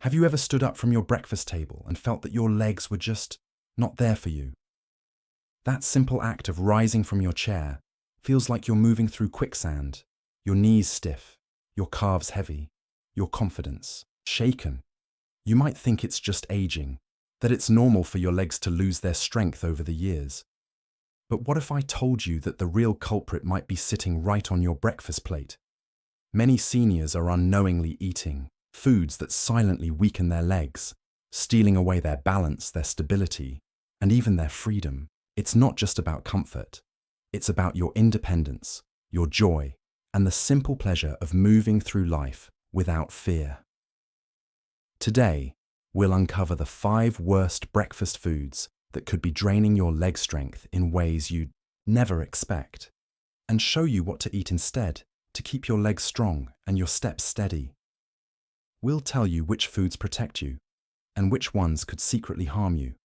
Have you ever stood up from your breakfast table and felt that your legs were just not there for you? That simple act of rising from your chair feels like you're moving through quicksand, your knees stiff, your calves heavy, your confidence shaken. You might think it's just aging, that it's normal for your legs to lose their strength over the years. But what if I told you that the real culprit might be sitting right on your breakfast plate? Many seniors are unknowingly eating foods that silently weaken their legs, stealing away their balance, their stability, and even their freedom. It's not just about comfort. It's about your independence, your joy, and the simple pleasure of moving through life without fear. Today, we'll uncover the 5 worst breakfast foods that could be draining your leg strength in ways you'd never expect, and show you what to eat instead to keep your legs strong and your steps steady. We'll tell you which foods protect you and which ones could secretly harm you.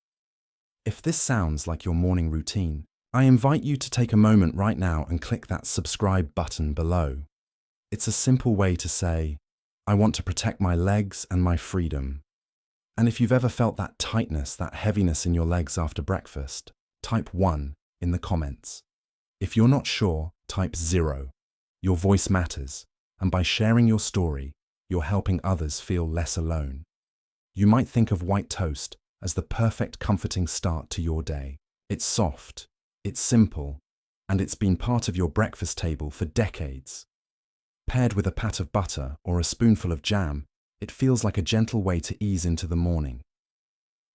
If this sounds like your morning routine, I invite you to take a moment right now and click that subscribe button below. It's a simple way to say, I want to protect my legs and my freedom. And if you've ever felt that tightness, that heaviness in your legs after breakfast, type 1 in the comments. If you're not sure, type 0. Your voice matters, and by sharing your story, you're helping others feel less alone. You might think of white toast as the perfect comforting start to your day. It's soft, it's simple, and it's been part of your breakfast table for decades. Paired with a pat of butter or a spoonful of jam, it feels like a gentle way to ease into the morning.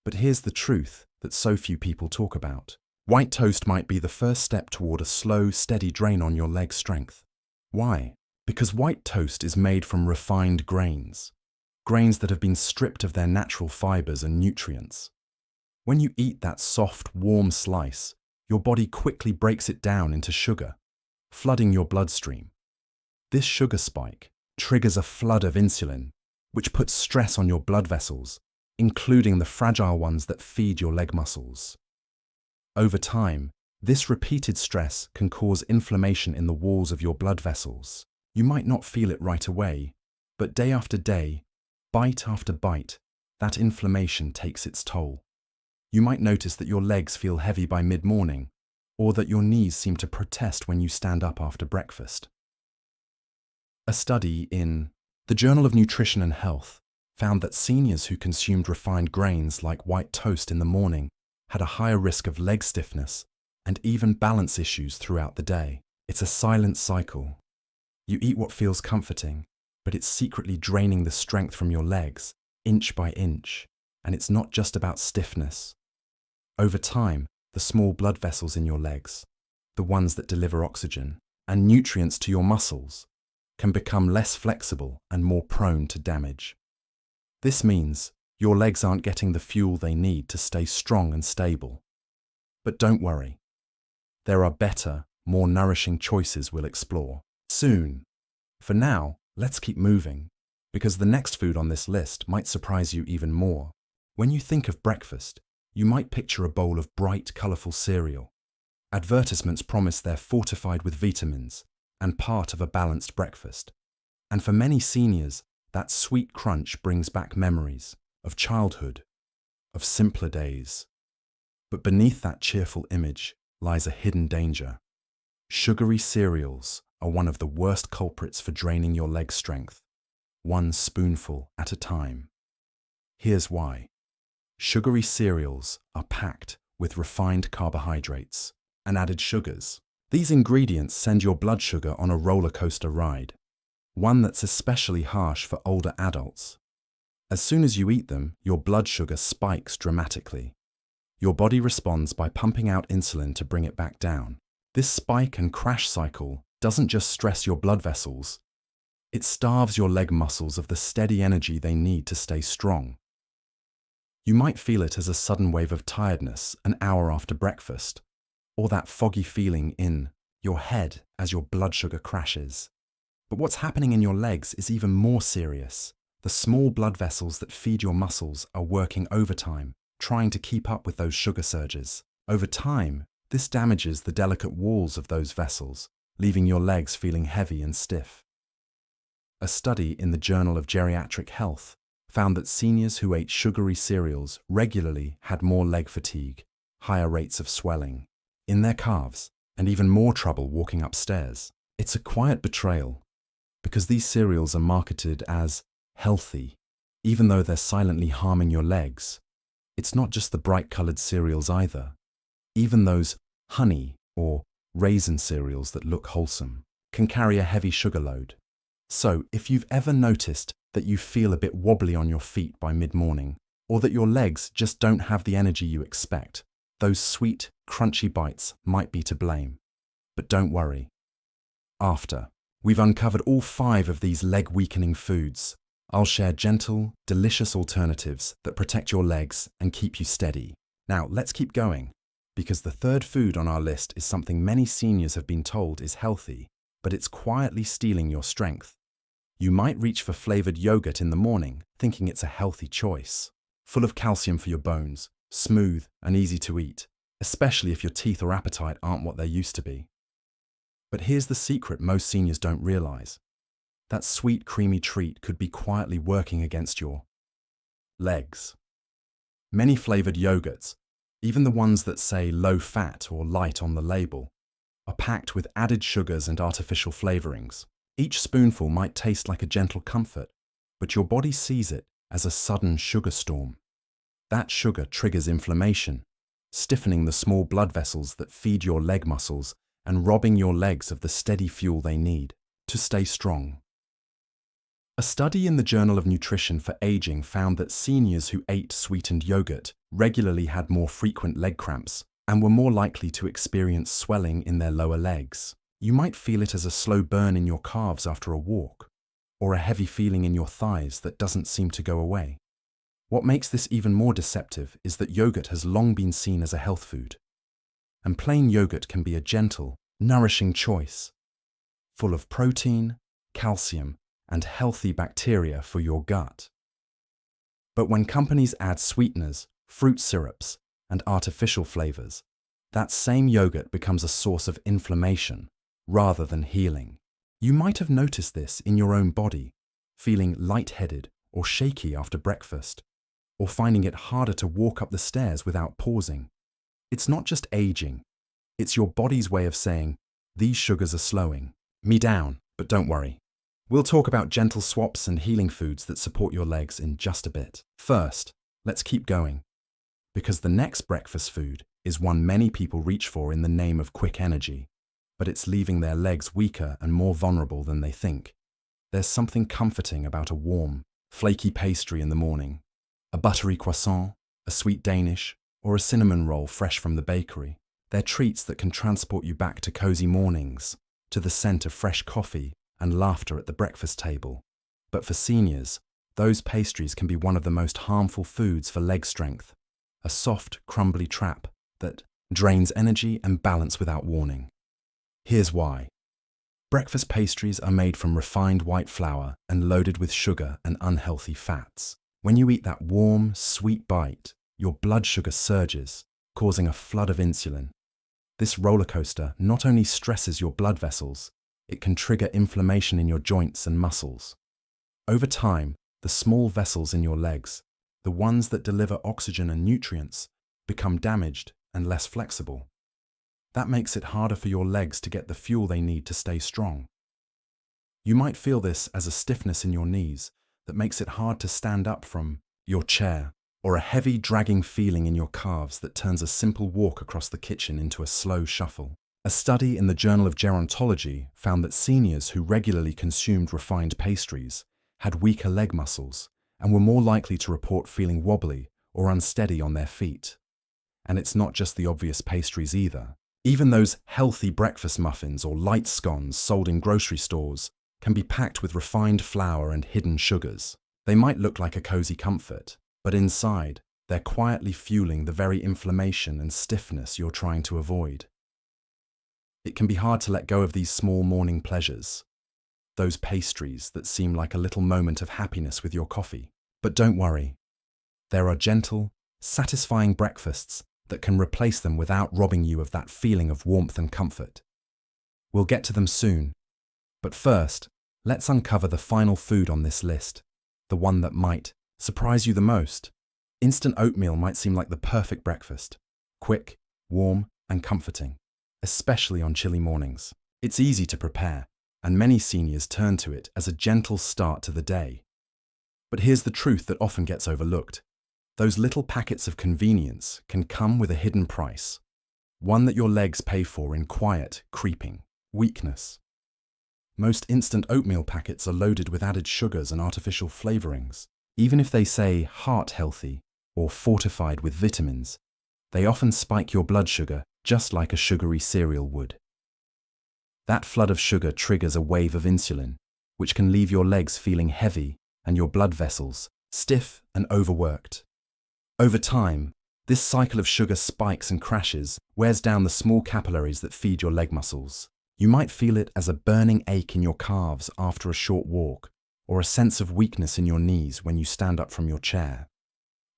But here's the truth that so few people talk about. White toast might be the first step toward a slow, steady drain on your leg strength. Why? Because white toast is made from refined grains that have been stripped of their natural fibers and nutrients. When you eat that soft, warm slice, your body quickly breaks it down into sugar, flooding your bloodstream. This sugar spike triggers a flood of insulin, which puts stress on your blood vessels, including the fragile ones that feed your leg muscles. Over time, this repeated stress can cause inflammation in the walls of your blood vessels. You might not feel it right away, but day after day, bite after bite, that inflammation takes its toll. You might notice that your legs feel heavy by mid-morning, or that your knees seem to protest when you stand up after breakfast. A study in the Journal of Nutrition and Health found that seniors who consumed refined grains like white toast in the morning had a higher risk of leg stiffness and even balance issues throughout the day. It's a silent cycle. You eat what feels comforting, but it's secretly draining the strength from your legs, inch by inch. And it's not just about stiffness. Over time, the small blood vessels in your legs, the ones that deliver oxygen and nutrients to your muscles, can become less flexible and more prone to damage. This means your legs aren't getting the fuel they need to stay strong and stable. But don't worry. There are better, more nourishing choices we'll explore soon. For now, let's keep moving, because the next food on this list might surprise you even more. When you think of breakfast, you might picture a bowl of bright, colourful cereal. Advertisements promise they're fortified with vitamins and part of a balanced breakfast. And for many seniors, that sweet crunch brings back memories of childhood, of simpler days. But beneath that cheerful image lies a hidden danger. Sugary cereals are one of the worst culprits for draining your leg strength, one spoonful at a time. Here's why. Sugary cereals are packed with refined carbohydrates and added sugars. These ingredients send your blood sugar on a roller coaster ride, one that's especially harsh for older adults. As soon as you eat them, your blood sugar spikes dramatically. Your body responds by pumping out insulin to bring it back down. This spike and crash cycle doesn't just stress your blood vessels, it starves your leg muscles of the steady energy they need to stay strong. You might feel it as a sudden wave of tiredness an hour after breakfast, or that foggy feeling in your head as your blood sugar crashes. But what's happening in your legs is even more serious. The small blood vessels that feed your muscles are working overtime, trying to keep up with those sugar surges. Over time, this damages the delicate walls of those vessels, leaving your legs feeling heavy and stiff. A study in the Journal of Geriatric Health found that seniors who ate sugary cereals regularly had more leg fatigue, higher rates of swelling in their calves, and even more trouble walking upstairs. It's a quiet betrayal, because these cereals are marketed as healthy, even though they're silently harming your legs. It's not just the bright-colored cereals either. Even those honey or raisin cereals that look wholesome can carry a heavy sugar load. So, if you've ever noticed that you feel a bit wobbly on your feet by mid-morning, or that your legs just don't have the energy you expect, those sweet, crunchy bites might be to blame. But don't worry. After we've uncovered all 5 of these leg-weakening foods, I'll share gentle, delicious alternatives that protect your legs and keep you steady. Now, let's keep going, because the third food on our list is something many seniors have been told is healthy, but it's quietly stealing your strength. You might reach for flavored yogurt in the morning, thinking it's a healthy choice. Full of calcium for your bones, smooth and easy to eat, especially if your teeth or appetite aren't what they used to be. But here's the secret most seniors don't realize. That sweet, creamy treat could be quietly working against your legs. Many flavored yogurts, even the ones that say low fat or light on the label, are packed with added sugars and artificial flavorings. Each spoonful might taste like a gentle comfort, but your body sees it as a sudden sugar storm. That sugar triggers inflammation, stiffening the small blood vessels that feed your leg muscles and robbing your legs of the steady fuel they need to stay strong. A study in the Journal of Nutrition for Aging found that seniors who ate sweetened yogurt regularly had more frequent leg cramps and were more likely to experience swelling in their lower legs. You might feel it as a slow burn in your calves after a walk, or a heavy feeling in your thighs that doesn't seem to go away. What makes this even more deceptive is that yogurt has long been seen as a health food. And plain yogurt can be a gentle, nourishing choice, full of protein, calcium, and healthy bacteria for your gut. But when companies add sweeteners, fruit syrups, and artificial flavors, that same yogurt becomes a source of inflammation rather than healing. You might have noticed this in your own body, feeling lightheaded or shaky after breakfast, or finding it harder to walk up the stairs without pausing. It's not just aging, it's your body's way of saying, these sugars are slowing me down, but don't worry. We'll talk about gentle swaps and healing foods that support your legs in just a bit. First, let's keep going, because the next breakfast food is one many people reach for in the name of quick energy, but it's leaving their legs weaker and more vulnerable than they think. There's something comforting about a warm, flaky pastry in the morning, a buttery croissant, a sweet Danish, or a cinnamon roll fresh from the bakery. They're treats that can transport you back to cozy mornings, to the scent of fresh coffee and laughter at the breakfast table. But for seniors, those pastries can be one of the most harmful foods for leg strength, a soft, crumbly trap that drains energy and balance without warning. Here's why. Breakfast pastries are made from refined white flour and loaded with sugar and unhealthy fats. When you eat that warm, sweet bite, your blood sugar surges, causing a flood of insulin. This roller coaster not only stresses your blood vessels, it can trigger inflammation in your joints and muscles. Over time, the small vessels in your legs, the ones that deliver oxygen and nutrients, become damaged and less flexible. That makes it harder for your legs to get the fuel they need to stay strong. You might feel this as a stiffness in your knees that makes it hard to stand up from your chair, or a heavy, dragging feeling in your calves that turns a simple walk across the kitchen into a slow shuffle. A study in the Journal of Gerontology found that seniors who regularly consumed refined pastries had weaker leg muscles and were more likely to report feeling wobbly or unsteady on their feet. And it's not just the obvious pastries either. Even those healthy breakfast muffins or light scones sold in grocery stores can be packed with refined flour and hidden sugars. They might look like a cozy comfort, but inside, they're quietly fueling the very inflammation and stiffness you're trying to avoid. It can be hard to let go of these small morning pleasures, those pastries that seem like a little moment of happiness with your coffee. But don't worry, there are gentle, satisfying breakfasts that can replace them without robbing you of that feeling of warmth and comfort. We'll get to them soon, but first, let's uncover the final food on this list, the one that might surprise you the most? Instant oatmeal might seem like the perfect breakfast. Quick, warm, and comforting, especially on chilly mornings. It's easy to prepare, and many seniors turn to it as a gentle start to the day. But here's the truth that often gets overlooked. Those little packets of convenience can come with a hidden price, one that your legs pay for in quiet, creeping weakness. Most instant oatmeal packets are loaded with added sugars and artificial flavorings. Even if they say heart healthy or fortified with vitamins, they often spike your blood sugar just like a sugary cereal would. That flood of sugar triggers a wave of insulin, which can leave your legs feeling heavy and your blood vessels stiff and overworked. Over time, this cycle of sugar spikes and crashes, wears down the small capillaries that feed your leg muscles. You might feel it as a burning ache in your calves after a short walk, or a sense of weakness in your knees when you stand up from your chair.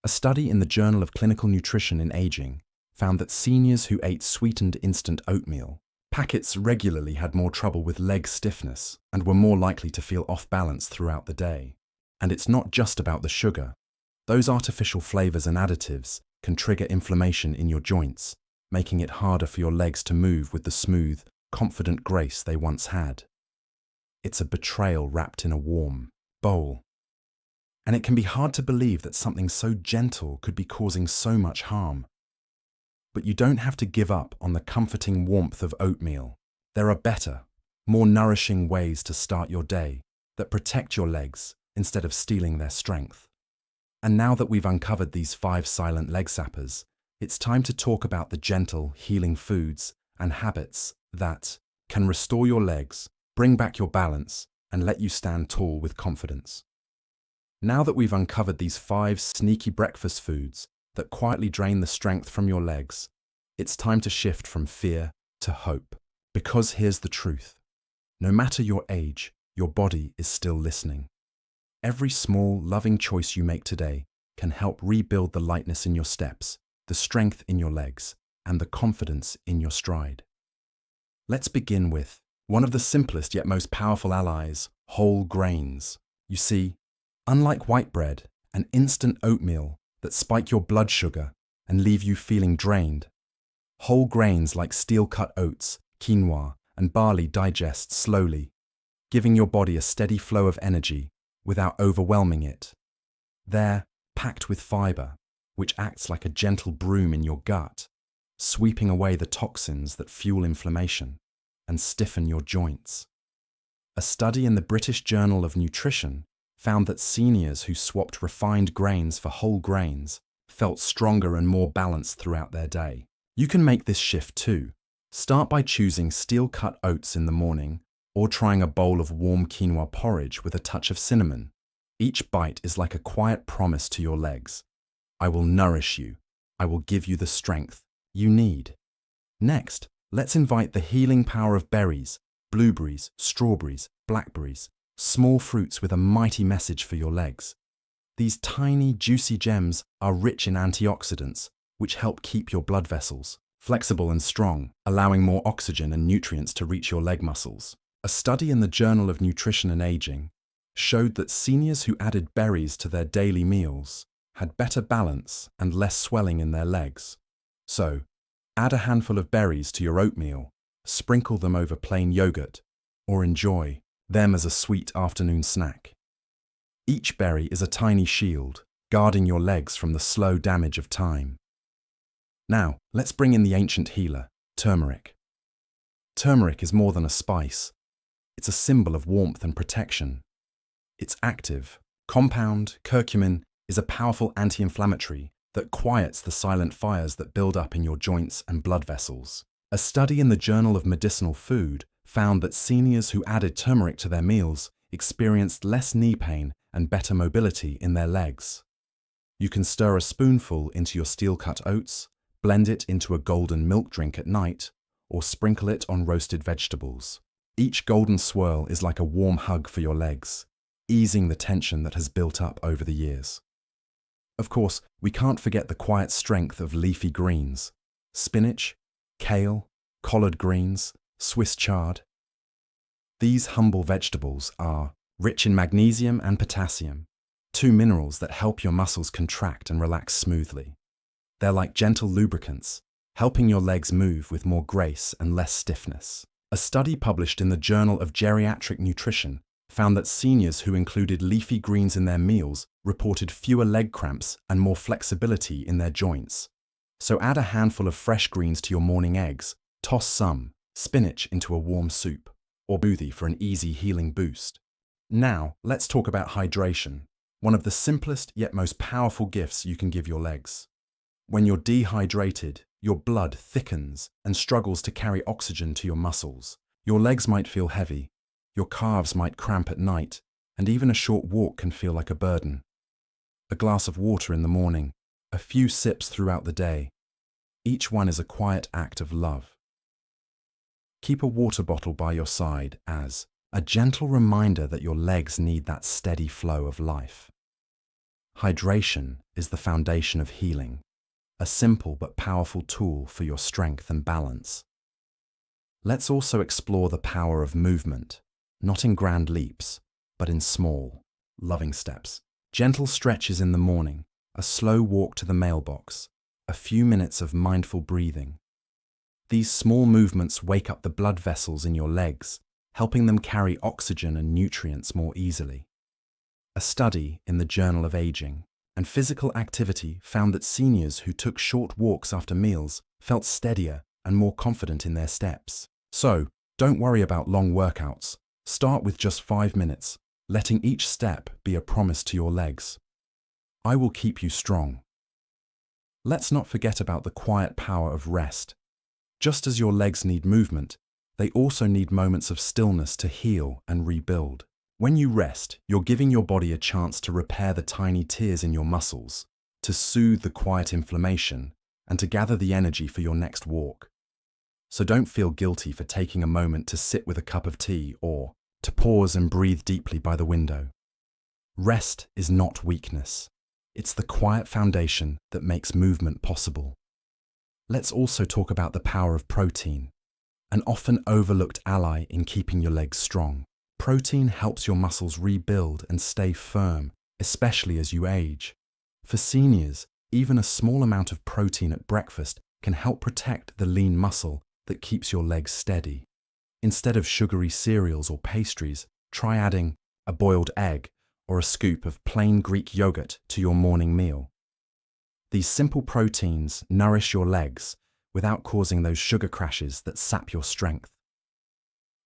A study in the Journal of Clinical Nutrition in Aging found that seniors who ate sweetened instant oatmeal packets regularly had more trouble with leg stiffness and were more likely to feel off balance throughout the day. And it's not just about the sugar. Those artificial flavors and additives can trigger inflammation in your joints, making it harder for your legs to move with the smooth, confident grace they once had. It's a betrayal wrapped in a warm bowl. And it can be hard to believe that something so gentle could be causing so much harm. But you don't have to give up on the comforting warmth of oatmeal. There are better, more nourishing ways to start your day that protect your legs instead of stealing their strength. And now that we've uncovered these 5 silent leg sappers, it's time to talk about the gentle, healing foods and habits that can restore your legs, bring back your balance, and let you stand tall with confidence. Now that we've uncovered these 5 sneaky breakfast foods that quietly drain the strength from your legs, it's time to shift from fear to hope. Because here's the truth. No matter your age, your body is still listening. Every small, loving choice you make today can help rebuild the lightness in your steps, the strength in your legs, and the confidence in your stride. Let's begin with one of the simplest yet most powerful allies, whole grains. You see, unlike white bread and instant oatmeal that spike your blood sugar and leave you feeling drained, whole grains like steel-cut oats, quinoa, and barley digest slowly, giving your body a steady flow of energy without overwhelming it. They're packed with fiber, which acts like a gentle broom in your gut, sweeping away the toxins that fuel inflammation and stiffen your joints. A study in the British Journal of Nutrition found that seniors who swapped refined grains for whole grains felt stronger and more balanced throughout their day. You can make this shift too. Start by choosing steel-cut oats in the morning or trying a bowl of warm quinoa porridge with a touch of cinnamon. Each bite is like a quiet promise to your legs. I will nourish you. I will give you the strength you need. Next, let's invite the healing power of berries, blueberries, strawberries, blackberries, small fruits with a mighty message for your legs. These tiny, juicy gems are rich in antioxidants, which help keep your blood vessels flexible and strong, allowing more oxygen and nutrients to reach your leg muscles. A study in the Journal of Nutrition and Aging showed that seniors who added berries to their daily meals had better balance and less swelling in their legs. So, add a handful of berries to your oatmeal, sprinkle them over plain yogurt, or enjoy them as a sweet afternoon snack. Each berry is a tiny shield, guarding your legs from the slow damage of time. Now, let's bring in the ancient healer, turmeric. Turmeric is more than a spice. It's a symbol of warmth and protection. Its active compound, curcumin, is a powerful anti-inflammatory that quiets the silent fires that build up in your joints and blood vessels. A study in the Journal of Medicinal Food found that seniors who added turmeric to their meals experienced less knee pain and better mobility in their legs. You can stir a spoonful into your steel-cut oats, blend it into a golden milk drink at night, or sprinkle it on roasted vegetables. Each golden swirl is like a warm hug for your legs, easing the tension that has built up over the years. Of course, we can't forget the quiet strength of leafy greens: spinach, kale, collard greens, Swiss chard. These humble vegetables are rich in magnesium and potassium, two minerals that help your muscles contract and relax smoothly. They're like gentle lubricants, helping your legs move with more grace and less stiffness. A study published in the Journal of Geriatric Nutrition found that seniors who included leafy greens in their meals reported fewer leg cramps and more flexibility in their joints. So add a handful of fresh greens to your morning eggs, toss some spinach into a warm soup, or smoothie for an easy healing boost. Now, let's talk about hydration, one of the simplest yet most powerful gifts you can give your legs. When you're dehydrated, your blood thickens and struggles to carry oxygen to your muscles. Your legs might feel heavy, your calves might cramp at night, and even a short walk can feel like a burden. A glass of water in the morning, a few sips throughout the day, each one is a quiet act of love. Keep a water bottle by your side as a gentle reminder that your legs need that steady flow of life. Hydration is the foundation of healing, a simple but powerful tool for your strength and balance. Let's also explore the power of movement, not in grand leaps, but in small, loving steps. Gentle stretches in the morning, a slow walk to the mailbox, a few minutes of mindful breathing. These small movements wake up the blood vessels in your legs, helping them carry oxygen and nutrients more easily. A study in the Journal of Aging and Physical Activity found that seniors who took short walks after meals felt steadier and more confident in their steps. So, don't worry about long workouts. Start with just 5 minutes, letting each step be a promise to your legs. I will keep you strong. Let's not forget about the quiet power of rest. Just as your legs need movement, they also need moments of stillness to heal and rebuild. When you rest, you're giving your body a chance to repair the tiny tears in your muscles, to soothe the quiet inflammation, and to gather the energy for your next walk. So don't feel guilty for taking a moment to sit with a cup of tea or to pause and breathe deeply by the window. Rest is not weakness. It's the quiet foundation that makes movement possible. Let's also talk about the power of protein, an often overlooked ally in keeping your legs strong. Protein helps your muscles rebuild and stay firm, especially as you age. For seniors, even a small amount of protein at breakfast can help protect the lean muscle that keeps your legs steady. Instead of sugary cereals or pastries, try adding a boiled egg or a scoop of plain Greek yogurt to your morning meal. These simple proteins nourish your legs without causing those sugar crashes that sap your strength.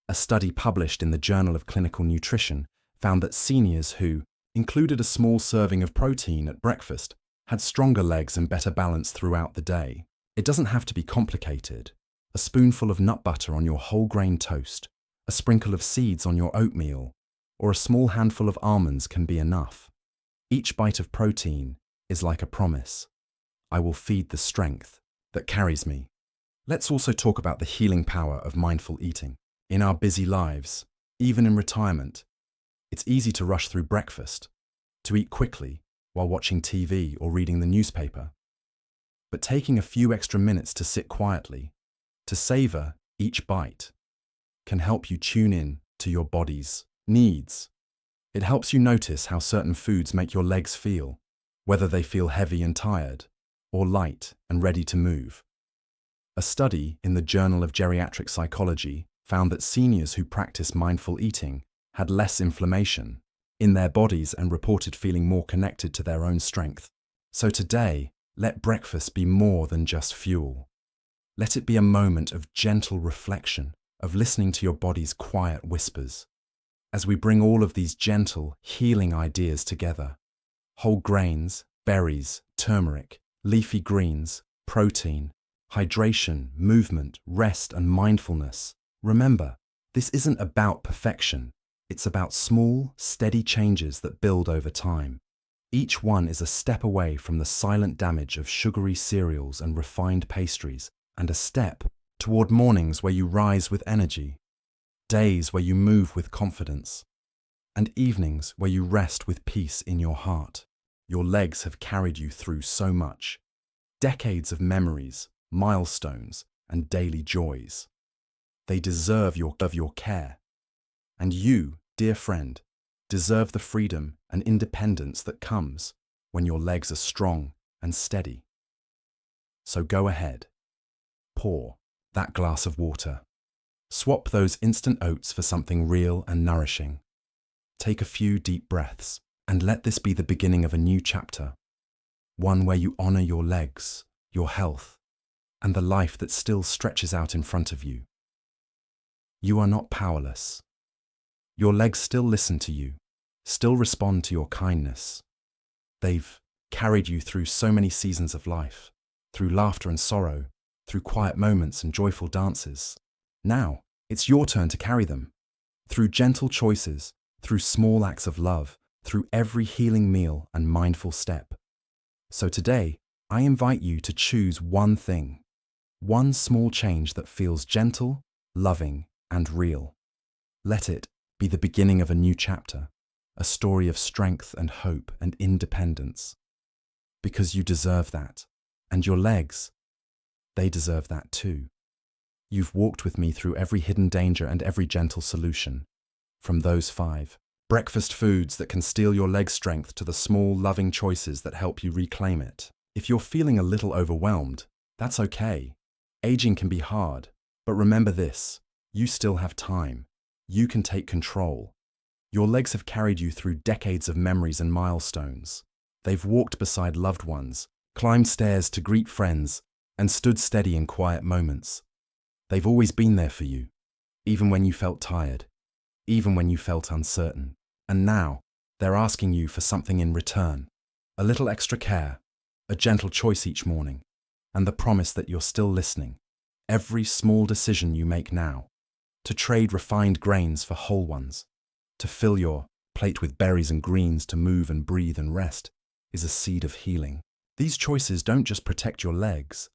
A study published in the Journal of Clinical Nutrition found that seniors who included a small serving of protein at breakfast had stronger legs and better balance throughout the day. It doesn't have to be complicated. A spoonful of nut butter on your whole grain toast, a sprinkle of seeds on your oatmeal, or a small handful of almonds can be enough. Each bite of protein is like a promise. I will feed the strength that carries me. Let's also talk about the healing power of mindful eating. In our busy lives, even in retirement, it's easy to rush through breakfast, to eat quickly while watching TV or reading the newspaper. But taking a few extra minutes to sit quietly, to savor each bite, can help you tune in to your body's needs. It helps you notice how certain foods make your legs feel, whether they feel heavy and tired, or light and ready to move. A study in the Journal of Geriatric Psychology found that seniors who practice mindful eating had less inflammation in their bodies and reported feeling more connected to their own strength. So today, let breakfast be more than just fuel. Let it be a moment of gentle reflection, of listening to your body's quiet whispers. As we bring all of these gentle, healing ideas together, whole grains, berries, turmeric, leafy greens, protein, hydration, movement, rest, and mindfulness. Remember, this isn't about perfection. It's about small, steady changes that build over time. Each one is a step away from the silent damage of sugary cereals and refined pastries, and a step toward mornings where you rise with energy, days where you move with confidence, and evenings where you rest with peace in your heart. Your legs have carried you through so much. Decades of memories, milestones, and daily joys. They deserve your care. And you, dear friend, deserve the freedom and independence that comes when your legs are strong and steady. So go ahead. Pour that glass of water. Swap those instant oats for something real and nourishing. Take a few deep breaths and let this be the beginning of a new chapter. One where you honor your legs, your health, and the life that still stretches out in front of you. You are not powerless. Your legs still listen to you, still respond to your kindness. They've carried you through so many seasons of life, through laughter and sorrow, through quiet moments and joyful dances. Now, it's your turn to carry them. Through gentle choices, through small acts of love, through every healing meal and mindful step. So today, I invite you to choose one thing, one small change that feels gentle, loving, and real. Let it be the beginning of a new chapter, a story of strength and hope and independence. Because you deserve that, and your legs, they deserve that too. You've walked with me through every hidden danger and every gentle solution. From those 5 breakfast foods that can steal your leg strength to the small, loving choices that help you reclaim it. If you're feeling a little overwhelmed, that's okay. Aging can be hard, but remember this, you still have time. You can take control. Your legs have carried you through decades of memories and milestones. They've walked beside loved ones, climbed stairs to greet friends, and stood steady in quiet moments. They've always been there for you, even when you felt tired, even when you felt uncertain. And now, they're asking you for something in return. A little extra care, a gentle choice each morning, and the promise that you're still listening. Every small decision you make now, to trade refined grains for whole ones, to fill your plate with berries and greens, to move and breathe and rest, is a seed of healing. These choices don't just protect your legs,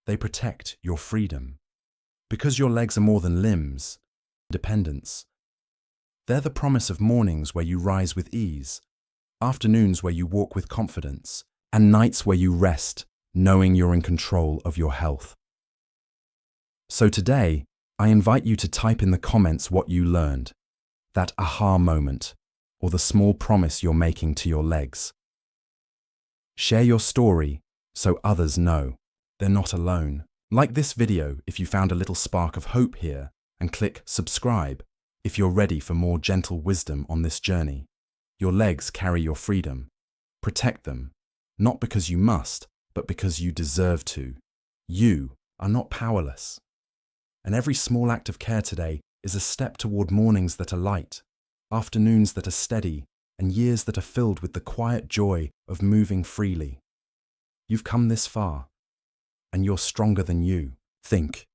they protect your freedom. Because your legs are more than limbs, independence. They're the promise of mornings where you rise with ease, afternoons where you walk with confidence, and nights where you rest, knowing you're in control of your health. So today, I invite you to type in the comments what you learned, that aha moment, or the small promise you're making to your legs. Share your story so others know they're not alone. Like this video if you found a little spark of hope here, and click subscribe if you're ready for more gentle wisdom on this journey. Your legs carry your freedom. Protect them, not because you must, but because you deserve to. You are not powerless. And every small act of care today is a step toward mornings that are light, afternoons that are steady, and years that are filled with the quiet joy of moving freely. You've come this far, and you're stronger than you think.